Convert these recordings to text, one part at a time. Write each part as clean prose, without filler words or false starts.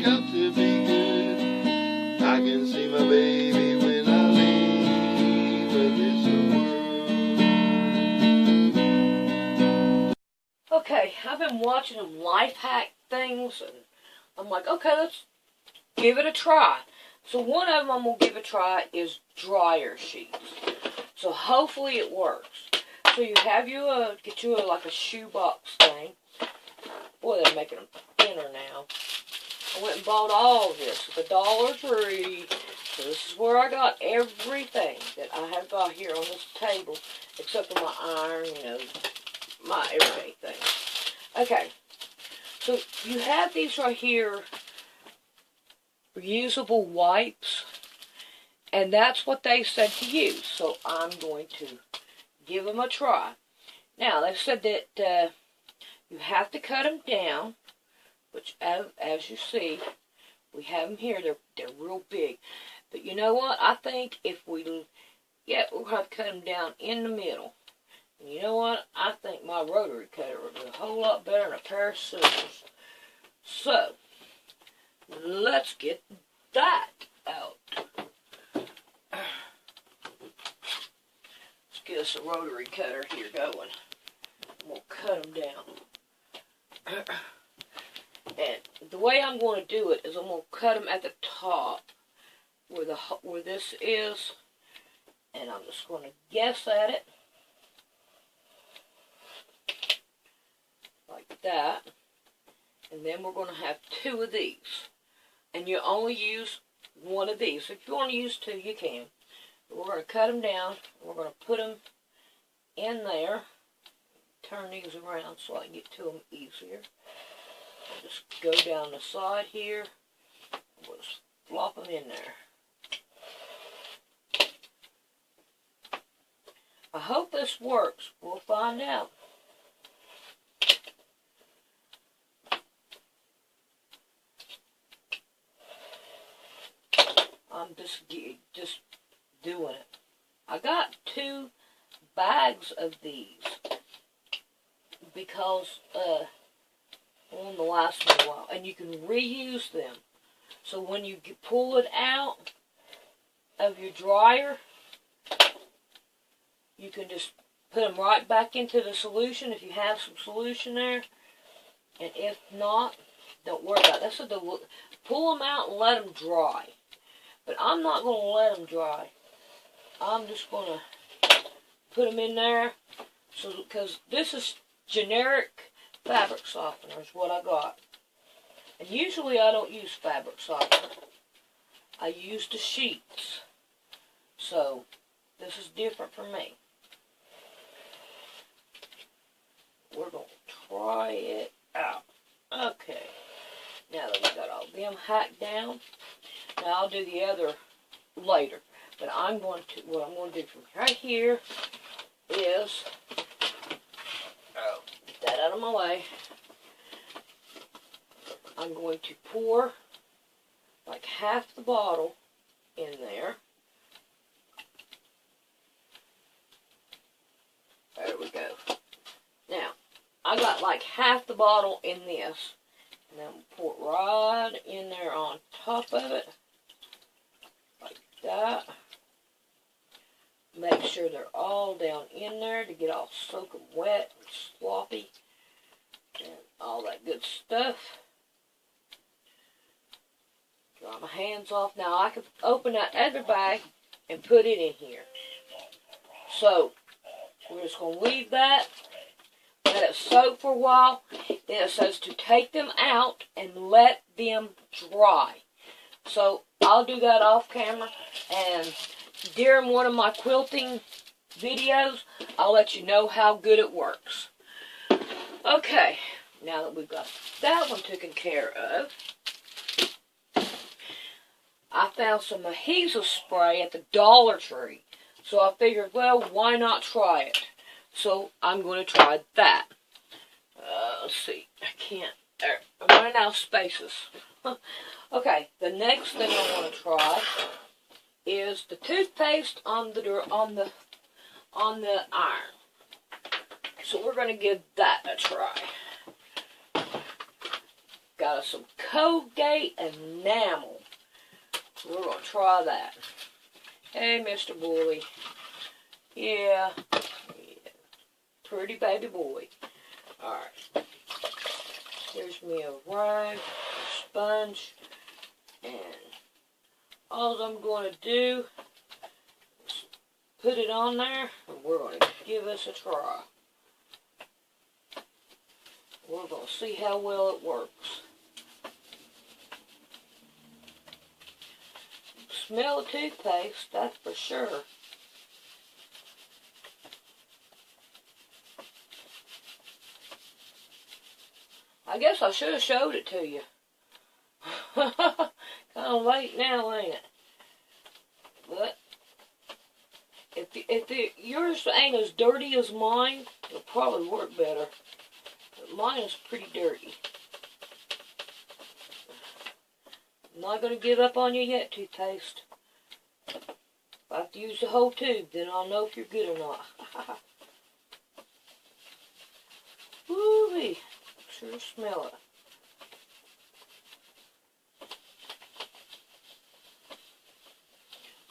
got to be good. I can see my baby when I leave this world. Okay, I've been watching them life hack things, and I'm like, okay, let's give it a try. So one of them I'm going to give a try is dryer sheets. So hopefully it works. So you have get you like a shoebox thing. Boy, they're making them thinner now. I went and bought all of this at the Dollar Tree. So this is where I got everything that I have got here on this table, except for my iron, my everyday thing. Okay, so you have these right here, reusable wipes, and that's what they said to use. So I'm going to give them a try. Now, they said that you have to cut them down, which as you see, we have them here. They're real big. But you know what? I think if we'll have to cut them down in the middle. And you know what? I think my rotary cutter would be a whole lot better than a pair of scissors. So, let's get that out. Let's get us a rotary cutter here going. We'll cut them down. And the way I'm going to do it is I'm going to cut them at the top where this is, and I'm just going to guess at it like that. And then we're going to have two of these, and you only use one of these. If you want to use two, you can. But we're going to cut them down. We're going to put them in there. Turn these around so I can get to them easier. Just go down the side here. We'll just flop them in there. I hope this works. We'll find out. I'm just doing it. I got 2 bags of these because on the last one a while, and you can reuse them. So when you pull it out of your dryer, you can just put them right back into the solution if you have some solution there. And if not, don't worry about it. Pull them out and let them dry. But I'm not going to let them dry. I'm just going to put them in there. Because this is generic fabric softener is what I got. And usually I don't use fabric softener. I use the sheets. So this is different for me. We're going to try it out. Okay. Now that we got all them hacked down, now I'll do the other later. But what I'm going to do from right here is, get that out of my way. I'm going to pour like half the bottle in there. There we go. Now, I got like half the bottle in this. And then pour it right in there on top of it. Like that. Make sure they're all down in there to get all soaking wet and sloppy. And all that good stuff. Dry my hands off. Now I can open that other bag and put it in here. So, we're just going to leave that. Let it soak for a while. Then it says to take them out and let them dry. So I'll do that off camera. And during one of my quilting videos, I'll let you know how good it works. Okay, now that we've got that one taken care of, I found some adhesive spray at the Dollar Tree. So I figured, well, why not try it? So I'm going to try that. Let's see. I can't. There. I'm running out of spaces. Okay. The next thing I want to try is the toothpaste on the iron. So we're going to give that a try. got us some Colgate enamel. We're going to try that. Hey, Mr. Bully. Yeah. Pretty baby boy. Alright. Here's me a rag, a sponge, and all I'm going to do is put it on there, and we're going to give this a try. We're going to see how well it works. Smell of toothpaste, that's for sure. I guess I should have showed it to you. Kind of late now, ain't it? But if yours ain't as dirty as mine, it'll probably work better. But mine is pretty dirty. I'm not going to give up on you yet, toothpaste. If I have to use the whole tube, then I'll know if you're good or not. Woo-wee. Sure smell it.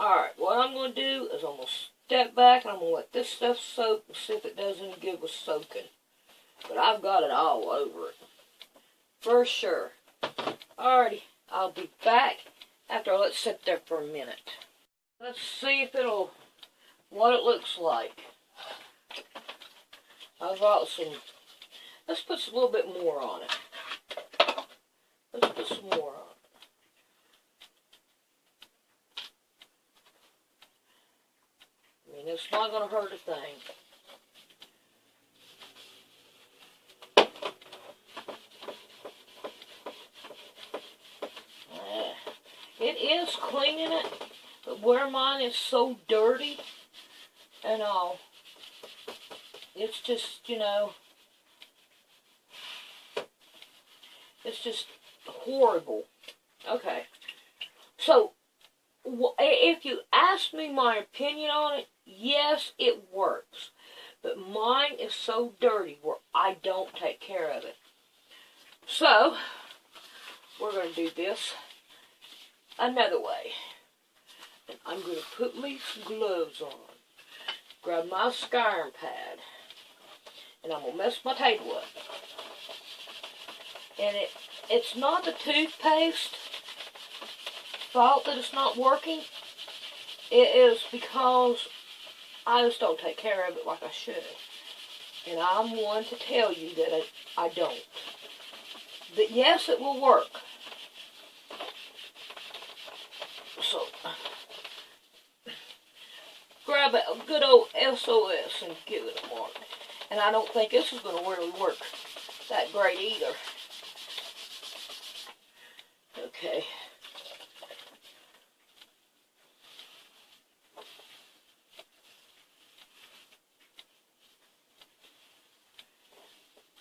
Alright, what I'm going to do is I'm going to step back and I'm going to let this stuff soak and see if it does any good with soaking. But I've got it all over it. For sure. Alrighty, I'll be back after I let it sit there for a minute. Let's see if what it looks like. I've got some, let's put a little bit more on it. Let's put some more on it. I mean, it's not going to hurt a thing. It is cleaning it, but where mine is so dirty and all, it's just, you know, it's just horrible. Okay, so if you ask me my opinion on it, yes, it works. But mine is so dirty where I don't take care of it. So, we're going to do this another way. And I'm going to put me some gloves on. Grab my scouring pad. And I'm going to mess my table up. And it's not the toothpaste fault that it's not working. It is because I just don't take care of it like I should. And I'm one to tell you that I don't. But yes, it will work. So, grab a good old SOS and give it a mark. And I don't think this is going to really work that great either. Okay.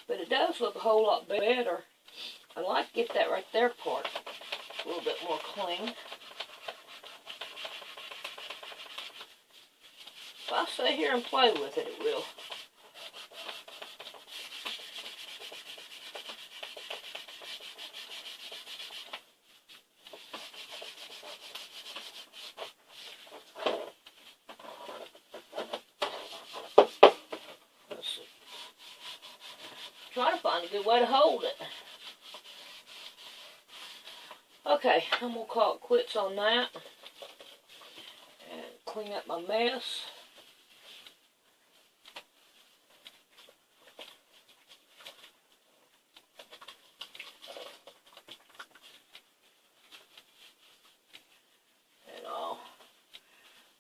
But it does look a whole lot better. I'd like to get that right there part a little bit more clean. If I sit here and play with it, it will. Let's see. Try to find a good way to hold it. Okay, I'm going to call it quits on that. And clean up my mess.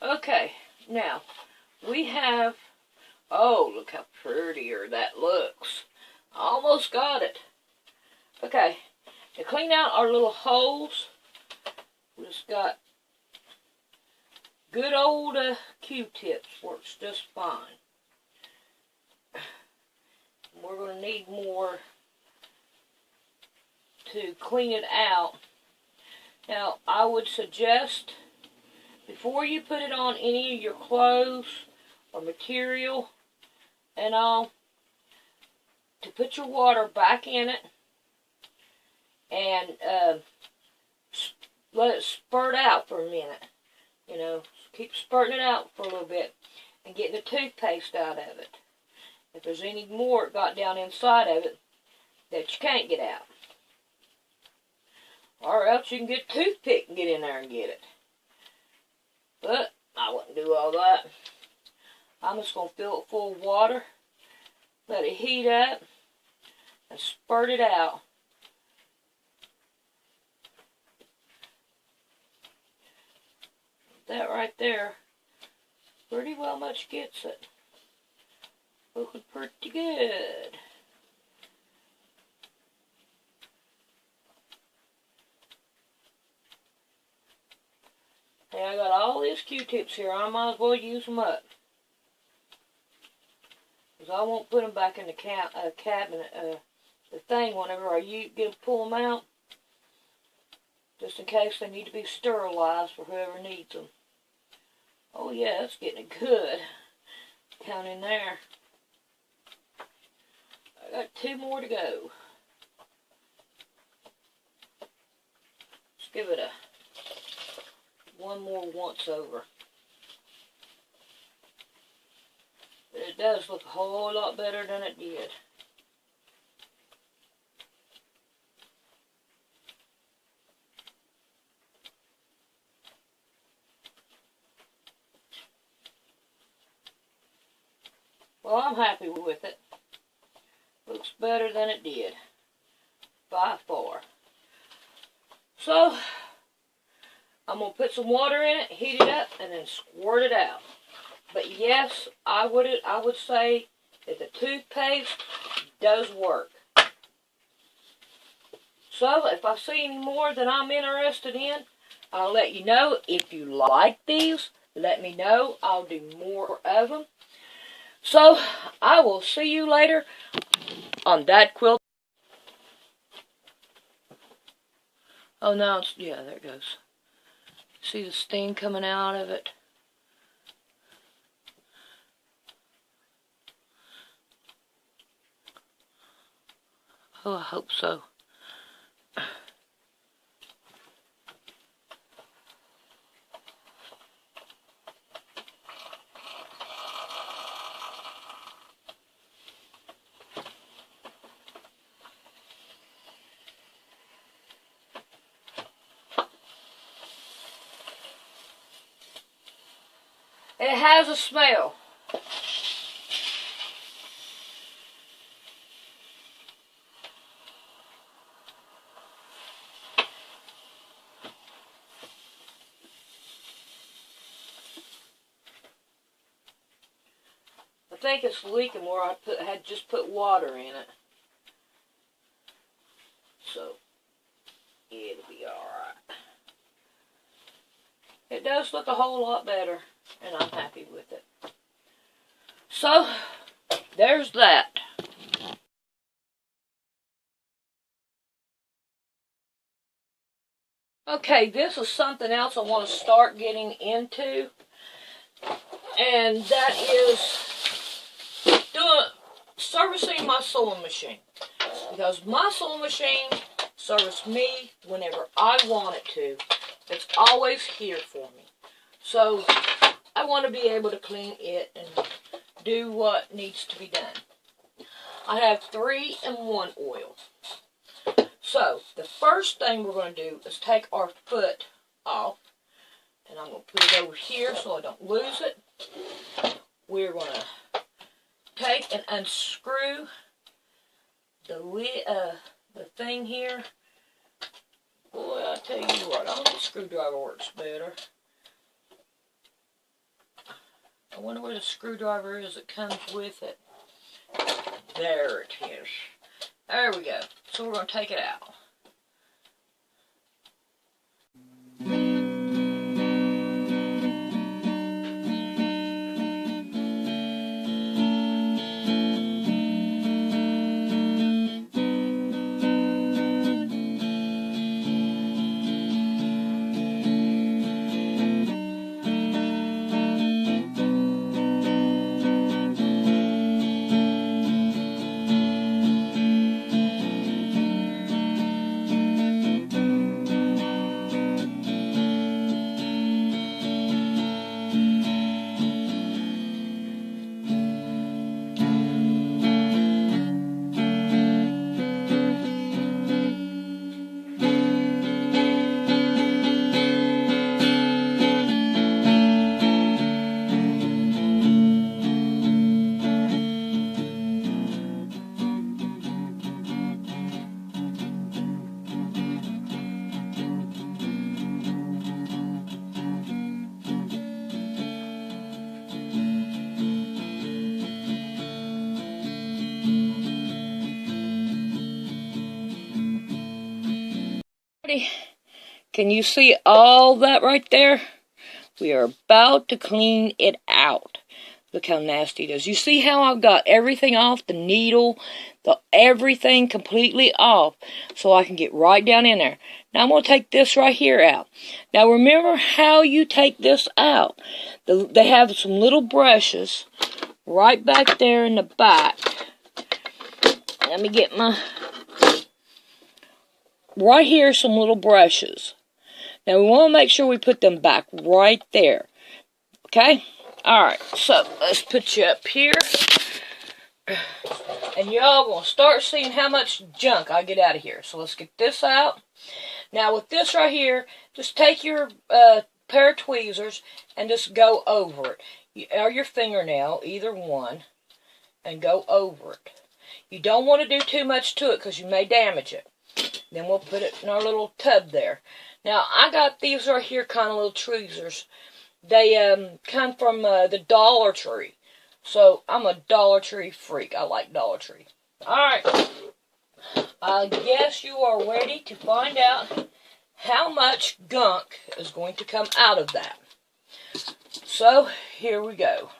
Okay, now, we have, oh, look how prettier that looks. Almost got it. Okay, to clean out our little holes, we just got good old Q-tips, works just fine. We're going to need more to clean it out. Now, I would suggest, before you put it on any of your clothes or material and all, to put your water back in it and let it spurt out for a minute. You know, keep spurting it out for a little bit and get the toothpaste out of it. If there's any more it got down inside of it that you can't get out. Or else you can get a toothpick and get in there and get it. But I wouldn't do all that. I'm just going to fill it full of water, let it heat up, and spurt it out. That right there pretty well much gets it. Looking pretty good. Hey, I got all these Q-tips here. I might as well use them up. Because I won't put them back in the cabinet, the thing, whenever I pull them out. Just in case they need to be sterilized for whoever needs them. Oh yeah, it's getting good. Down in there. I got 2 more to go. Let's give it one more once over. But it does look a whole lot better than it did. Well, I'm happy with it. Looks better than it did. By far. So, I'm going to put some water in it, heat it up, and then squirt it out. But yes, I would say that the toothpaste does work. So, if I see any more that I'm interested in, I'll let you know. If you like these, let me know. I'll do more of them. So, I will see you later on that quilt. Oh, now it's, yeah, there it goes. See the steam coming out of it? Oh, I hope so. It has a smell. I think it's leaking where I had just put water in it. So, it'll be alright. It does look a whole lot better, and I'm happy with it. So, there's that. Okay, this is something else I want to start getting into, and that is servicing my sewing machine. Because my sewing machine serves me whenever I want it to. It's always here for me. So, I want to be able to clean it and do what needs to be done. I have 3-in-1 oil. So, the first thing we're going to do is take our foot off. And I'm going to put it over here so I don't lose it. We're going to take and unscrew the thing here. Boy, I tell you what, I think the screwdriver works better. I wonder where the screwdriver is that comes with it. There it is. There we go. So we're going to take it out. Honey, can you see all that right there? We are about to clean it out. Look how nasty it is. You see how I've got everything off, the needle, everything completely off, so I can get right down in there. Now I'm going to take this right here out. Now remember how you take this out. They have some little brushes right back there in the back. Let me get my... Right here, some little brushes. Now we want to make sure we put them back right there. Okay? Alright, so let's put you up here. And y'all gonna start seeing how much junk I get out of here. So let's get this out. Now with this right here, just take your pair of tweezers and just go over it. Or your fingernail, either one, and go over it. You don't want to do too much to it because you may damage it. Then we'll put it in our little tub there. Now I got these right here kind of little tweezers. They come from the Dollar Tree. So, I'm a Dollar Tree freak. I like Dollar Tree. Alright. I guess you are ready to find out how much gunk is going to come out of that. So, here we go.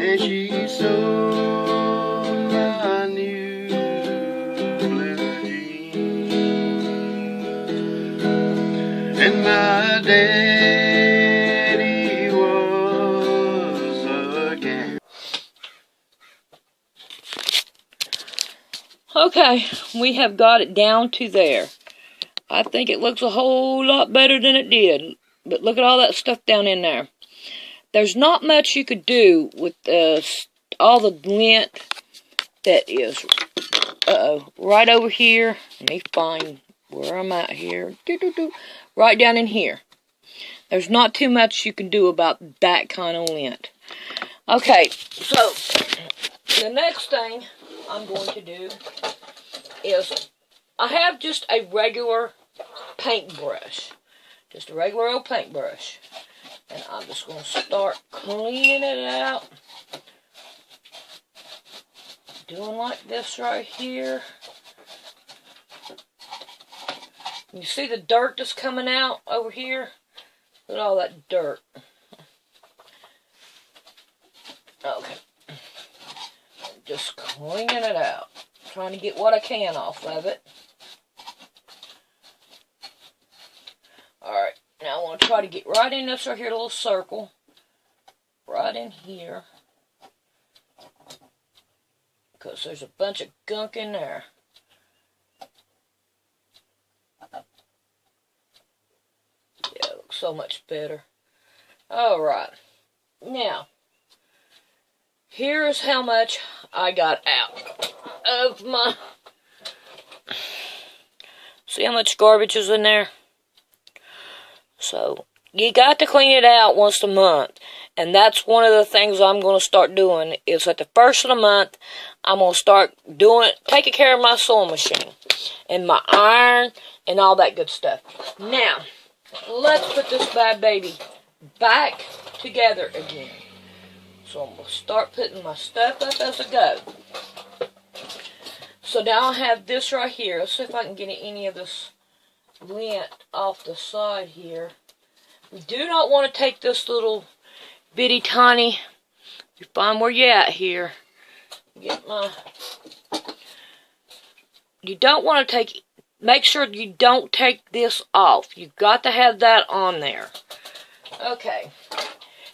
And she sold my new blue jeans, and my daddy was a gambler. Okay, we have got it down to there. I think it looks a whole lot better than it did. But look at all that stuff down in there. There's not much you could do with all the lint that is right over here. Let me find where I'm at here. Right down in here. There's not too much you can do about that kind of lint. Okay, so the next thing I'm going to do is I have just a regular paintbrush. Just a regular old paintbrush. And I'm just going to start cleaning it out. Doing like this right here. You see the dirt that's coming out over here? Look at all that dirt. Okay. Just cleaning it out. Trying to get what I can off of it. Alright. Now I want to try to get right in this right here, little circle. Right in here. Because there's a bunch of gunk in there. Yeah, it looks so much better. Alright. Now, here's how much I got out of my... See how much garbage is in there? So, you got to clean it out once a month. And that's one of the things I'm going to start doing. Is at the first of the month, I'm going to start taking care of my sewing machine. And my iron and all that good stuff. Now, let's put this bad baby back together again. So I'm going to start putting my stuff up as I go. So now I have this right here. Let's see if I can get any of this lint off the side here. We do not want to take this little bitty tiny You find where you at here. Get my... You don't want to take... Make sure you don't take this off. You've got to have that on there. Okay.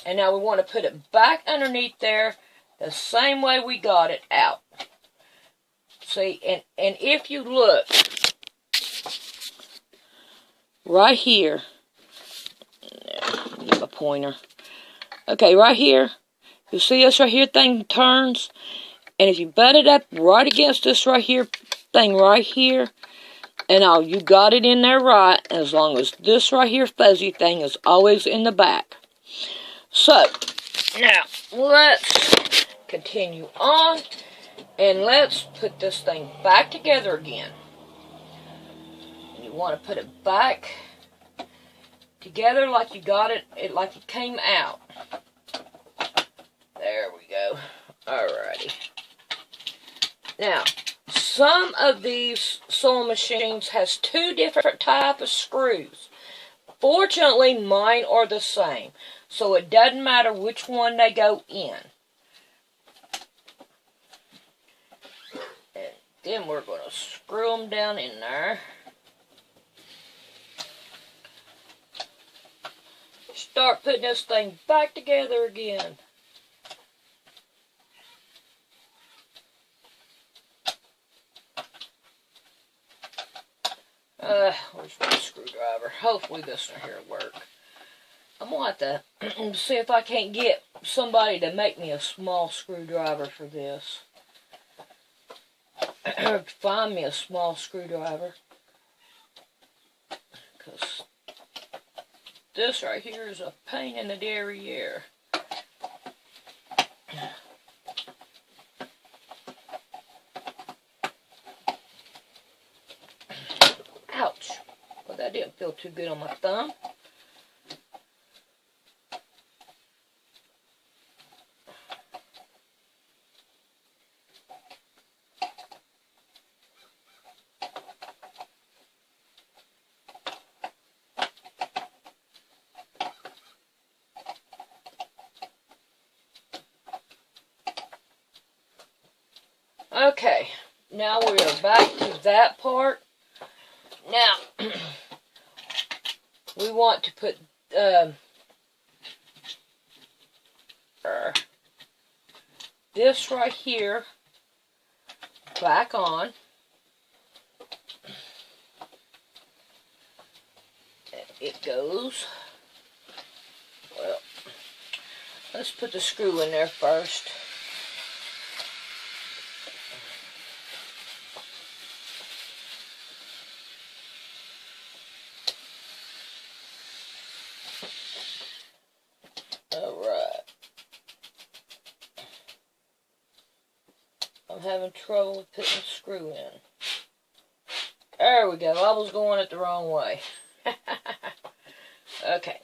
And now we want to put it back underneath there the same way we got it out. See, and if you look right here, give a pointer. Okay, right here, you see this right here thing turns, and if you butt it up right against this right here thing right here, and now you got it in there right, as long as this right here fuzzy thing is always in the back. So, now, let's continue on, and let's put this thing back together again. You want to put it back together like you got it like it came out. There we go. Alrighty. Now, some of these sewing machines has 2 different types of screws. Fortunately, mine are the same, so it doesn't matter which one they go in. And then we're going to screw them down in there. Start putting this thing back together again. Where's my screwdriver? Hopefully this one here will work. I'm going to have to see if I can't get somebody to make me a small screwdriver for this. Find me a small screwdriver. Because this right here is a pain in the derriere. Ouch. Well, that didn't feel too good on my thumb. Okay, now we are back to that part. Now, we want to put this right here back on. And it goes. Well, let's put the screw in there first. I'm having trouble with putting the screw in. There we go. I was going it the wrong way. Okay.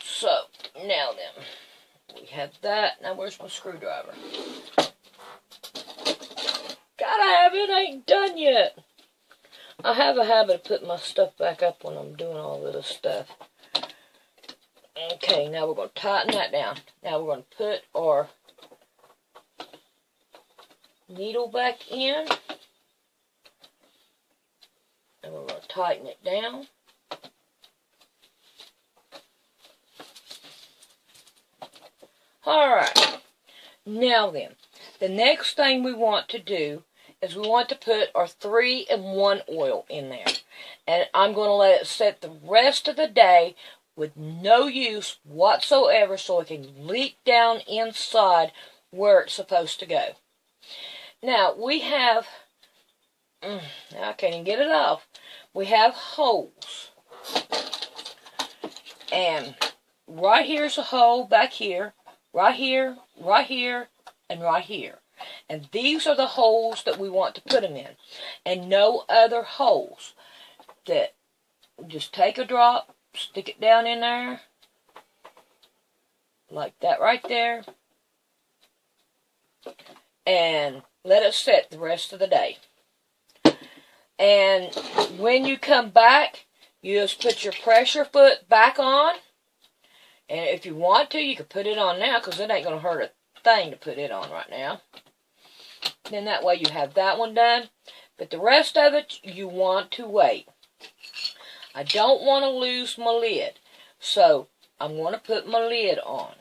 So, now then. We have that. Now where's my screwdriver? Gotta have it. I ain't done yet. I have a habit of putting my stuff back up when I'm doing all this stuff. Okay, now we're going to tighten that down. Now we're going to put our needle back in. And we're going to tighten it down. Alright. Now then, the next thing we want to do is we want to put our 3-in-1 oil in there. And I'm going to let it set the rest of the day with no use whatsoever so it can leak down inside where it's supposed to go. Now, we have, I can't even get it off. We have holes. And right here's a hole back here, right here, right here, and right here. And these are the holes that we want to put them in. And no other holes. That just take a drop, stick it down in there, like that right there, and let it set the rest of the day. And when you come back, you just put your pressure foot back on, And if you want to, you can put it on now because it ain't going to hurt a thing to put it on right now. Then that way you have that one done. But the rest of it, you want to wait. I don't want to lose my lid. So I'm going to put my lid on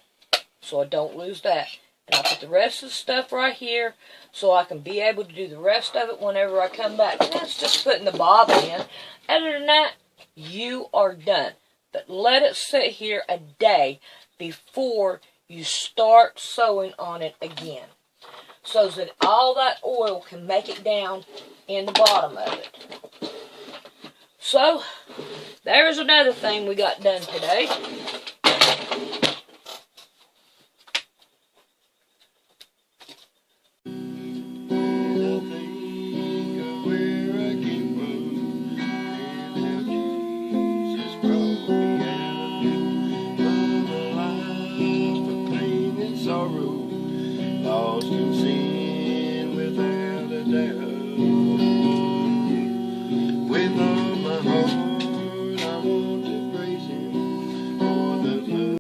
so I don't lose that. And I'll put the rest of the stuff right here so I can be able to do the rest of it whenever I come back. And that's just putting the bob in. Other than that, you are done. But let it sit here a day before you start sewing on it again, so that all that oil can make it down in the bottom of it. So, there's another thing we got done today. Lost in sin.